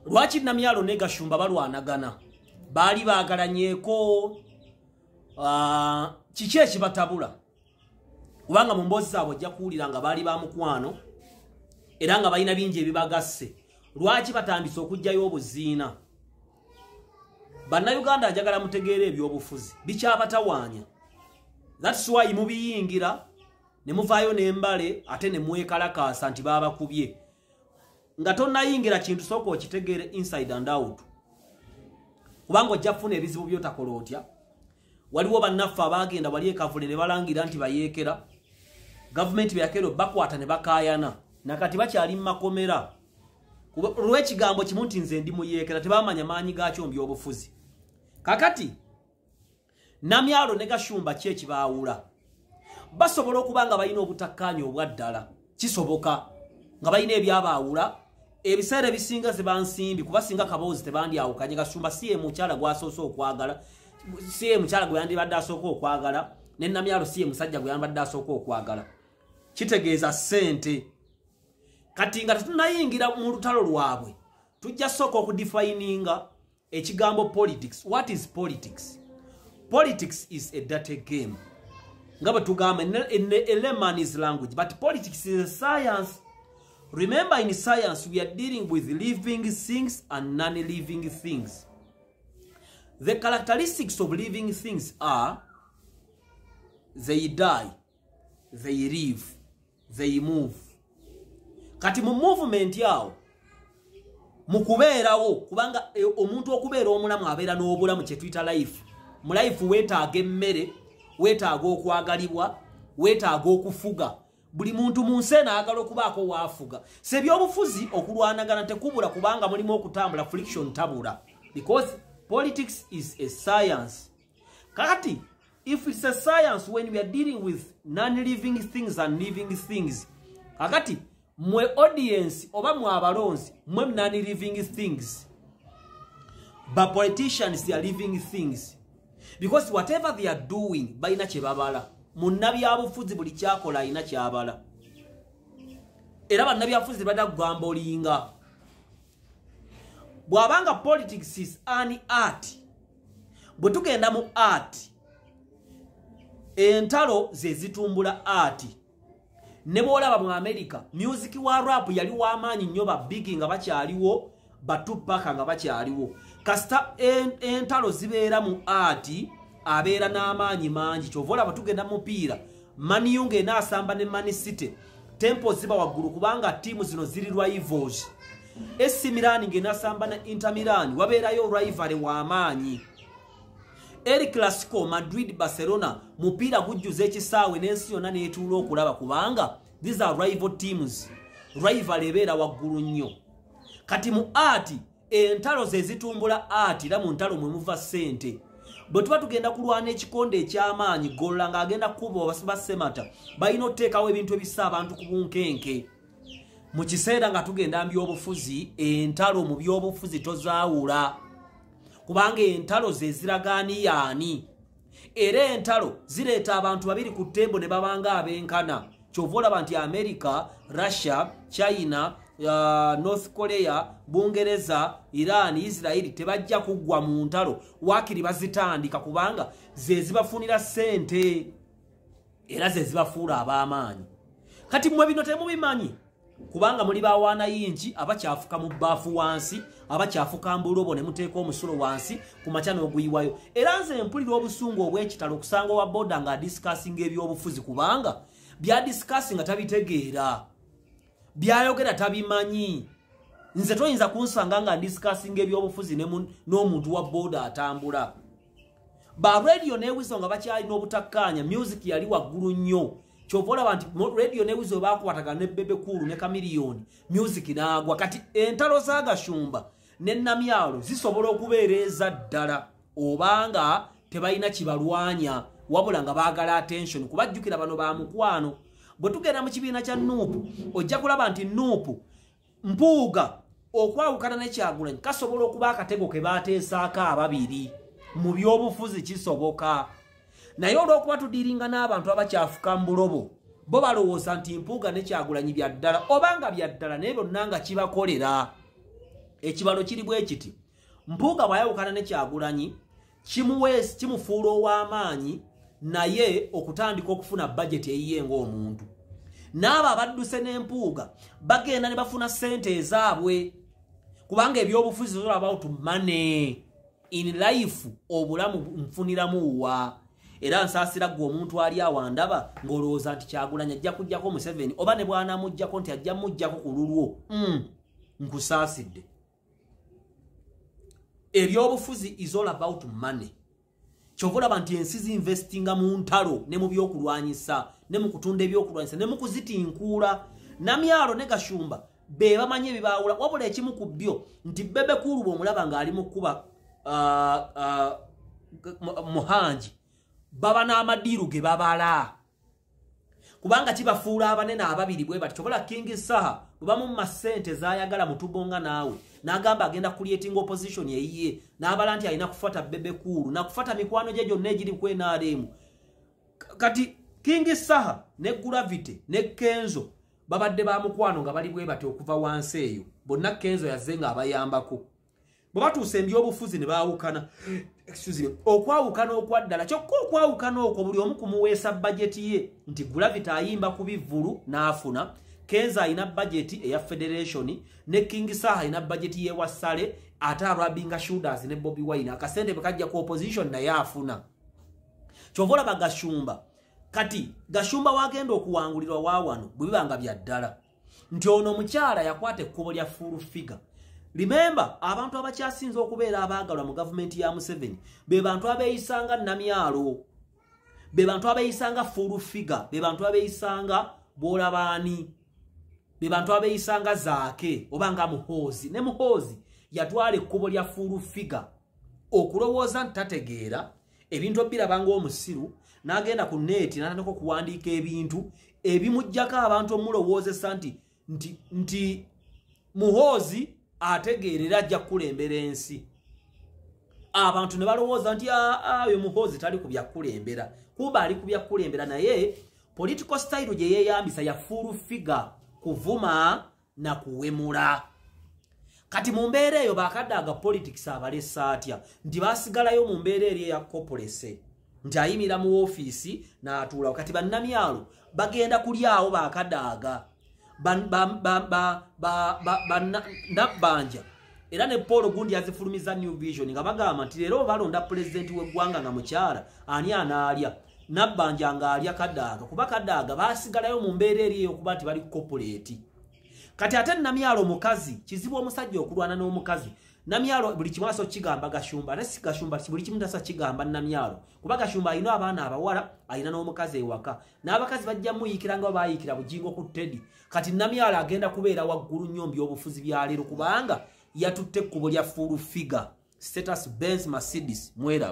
Lwaki Namyalo ne Gashumba balwanagana baali bagalanyeeko kiki ekibatabula kubanga mu mboozi zaabwe ojja kuwulira nga baali ba mukwano era nga balina bingi ebibagasse. Lwaki batandise okujjayo obuziina? Bannayuganda njagala mutegeera ebyobufuzi bikyabatawaanya. That's why mubiyingira ne muvaayo n'embale ate ne mwekalakaasa nti babakubye. Nga tonnayingira kintu sooka okitegeere inside and out. Kubanga ojja kufuna ebizibu by'otakola otya. Waliwo bannaffe abaagenda bali ekavule ne balangira nti bayeekera. Gavumenti byakero bakwata ne bakaayana. Nakati bakyali mu makomera. Lw'ekigambo kimu nti nze ndi muyeekera tebamanya maanyi gaakyo mu by'obufuzi. Kakati Namyalo ne Gashumba ki ekibaawula? Basobola okuba nga balina obutakkaanya obwa ddala. Kisoboka nga balina ebyabaawula. Ebiseera ebisinga ze bansimbi kuba singa kaboozi tebandyawukanye. Gashumba si ye mukyala gwasoose okwagala, si ye mukyala gwe yandibadde asooka okwagala, ne Namyalo si ye musajja gwe yandibadde asooka okwagala. Kitegeeza ssente. Kati nga tetunayingira mu lutalo lwabwe tujja sooka okudefininga ekigambo politics. What is politics? Politics is a dirty game. Nga bwe tugamba in a layman's language, but politics is a science. Remember, in science we are dealing with living things and non-living things. The characteristics of living things are they die, they live, they move. Kati mu movement yawo mukubeerawo kubanga omuntu okubeera omulamu abeera n'obulamu kye tuyita life. Mu life weetaaga emmere, weetaaga okwagalibwa, weetaaga okufuga. Buli muntu mu nsi ayagala okubaako waafuga. Sebyobufuzi okulwanagana tekubula kubanga mulimu okutambula, friction tabula. Because politics is a science. Kakati, if it's a science when we are dealing with non-living things and living things, kakati, mwe audience oba mwe abalonzi mwe non-living things. But politicians, they are living things. Because whatever they are doing, balina kye babala. Munnabyabufuzi buli kyakola alina kyabala. Era bannabyabufuzi bada kugamba olinga. Bwabanga politics is an art. Bwe tugenda mu art, entalo ze zitumbula art. Ne bwolaba mu America, music wa rap yali w'amaanyi nnyo ba big nga bakyaliwo, ba Tupac nga bakyaliwo. Kasita entalo zibeera mu art, abeera n'amaanyi mangi. Kyovola batugenda mupiira Mani Yunge n'asamba ne Man City, tempo ziba waggulu kubanga timu zino ziri rivals. AC Milan ng'enasamba na Inter Milan wabeerayo rivalry w'amaanyi. El Clasico Madrid Barcelona mupiira gujjuza ekisaawe n'ensi yonna n'etuula okulaba kubanga these are rival teams. Rivalry ebeera waggulu nnyo. Kati mu art entalo ze zitumbula art era mu ntalo mwe muva ssente. Bwe tuba tugenda kulwana ekikonde eky'amaanyi Golla ng'agenda kukuba basemata balina oteekawo ebintu ebissa abantu ku bunkenke. Mu kiseera nga tugenda mu byobufuzi, entalo mu byobufuzi tozaawula kubanga entalo ze ziragaani yaani. Era entalo zireeta abantu babiri ku ttembo ne babanga abenkana. Kyova olaba nti America, Russia, China, North Korea, Bungereza, Iran, Israel tebajja kuggwa mu ntalo waakiri bazitandika kubanga ze zibafunira ssente era ze zibafuula ab'amaanyi. Kati mmwe bino temubimanyi kubanga muli bawaana yingi abakyafuka mu bbaafu wansi, abakyafuka mbulobo ne muteeka omusulo wansi ku makya n'oguyiwayo. Era nze mpulira obusungu obw'ekitalo okusanga owa boda nga discussinga eby'obufuzi kubanga bya discussinga tabitegeera, byayogera tabimanyi. Nze toyinza kunsanga nga discussinga eby'obufuzi n'omuntu wa boda atambula. Ba radio n'ewizo nga bakyalina obutakkaanya, music yali waggulu nnyo. Kyova olaba nti radio n'ewizo baakwatagana ne Bebe Cool ne Chameleone, music n'agwa. Kati entalo za Gashumba ne Namyalo zisobola okubeereza ddala obanga tebalina kibalwanya wabula nga baagala attention kubajjukira bano ba mukwano. Bwe tugenda mu kibiina kya Nuupu ojja kulaba nti Nuupu Mpuuga okwawukana ne Kyagulanyi kasobola okuba akatego ke baateesaako ababiri. Mu byobufuzi kisoboka. Naye olw'okuba tudiringa n'abantu abakyafuka mbulobo bo balowooza nti Mpuuga ne Kyagulanyi bya ddala obanga bya ddala naye bonna nga kibakolera. ekibalo kiri bwe kiti Mpuuga bwayawukana ne Kyagulanyi kimufuula ow'amaanyi naye okutandika okufuna budget eyiye ng'omuntu n'abo abadduse n'Empuuga bagenda ne bafuna ssente ezaabwe kubanga ebyobufuzi all about money in life obulamu nfuniramu wa era nsaasira gwe omuntu ali awandaba ng'olowooza nti Kyagulanyi ajja kujjako Museveni oba ne bw'anaamuggyako nti ajja mujjako ku lulwo nkusaasidde ebyobufuzi is all about money kyovulaba nti ensi zinvestinga mu ntalo ne mu byokulwanyisa ne mu kutunda ebyokulwanyisa ne mu kuzitinkuula Namyalo ne Gashumba be bamanyi ebibaawula wabula ekimu ku byo nti Bebe Cool bw'omulaba ng'ali mu kuba Muhanji baba n'amadiiru ge babala kubanga kibafuula abanene ababiri bwe bati kyovula King Saha lubamu mu masente zaayagala mutugonga naawe n'agamba agenda creating opposition yeyiye n'abala nti alina kufuata Bebe Cool nakufuata mikwano gye gyonna egiri ku NRM kati King Saha ne Gravity ne Kenzo babadde ba mukwano nga bali bwe bati okuva wansi eyo bonna Kenzo yazze nga abayambako bwe batuuse ebyobufuzi ne baawukana okwawukana okwaddala kyokka okwawukana okwo buli omu kumuweesa bajeti ye nti Gravity ayimba ku bivvulu n'afuna Kenzo ayina budget eya Federation ne King Saha ayina budget ye wasale ate Arabinga Shooters ne Bobby Wine akasente bekajja ku opposition naye afuna kyovola bagashumba kati Gashumba wagenda okuwangulirwa waawano bwibanga bya ddala nti ono mukyala yakwata ekkubo lya full figure remember abantu abakyasinze okubeera abaagalwa mu government ya Museveni be bantu abeeyisanga Namyalo be bantu abeeyisanga full figure be bantu abeeyisanga Bolabaani be bantu abeeyisanga Zaake obanga Muhoozi ne Muhoozi yatwala ekkubo lya full figure okulowooza ntategeera ebintu birabanga omusiru n'agenda ku neeti n'atandika okuwandiika ebintu ebimujjako abantu omulowoozesa nti Muhoozi ategeerera ajja kukulembera ensi abantu ne balowooza nti oyo Muhoozi tali ku byakulembera kuba ali ku byakulembera naye political style gye yeeyambisa ya full figure kuvuma na kuwemula kati mu mbeera eyo bakaddaga politics abalesa atya nti baasigalayo mu mbeera eri eya corporate nti ayimira mu ofiisi n'atuula kati bannamyalo bagenda kulyawo bakaddaga Nabbanja era ne Paul Gundi yazifulumiza New Vision nga bagamba nti leero balonda president w'eggwanga nga mukyala ani anaalya Nabbanja ng'alya kaddaga kuba kaddaga baasigalayo mu mbeera eri okuba nti bali corporate kati ate Namyalo mukazi kizibu omusajja okulwana n'omukazi Namyalo buli kimu aso kigamba Gashumba ate si Gashumba buli kimu tasa kigamba Namyalo kuba Gashumba alina abaana abawala alina n'omukazi ewaka n'abakazi bajja muyikira nga baayikira bujingo ku Teddy kati Namyalo agenda kubeera waggulu nnyo by'obufuzi bya leero kubanga yatutte ekkubo lya full figure status Benz Mercedes mwera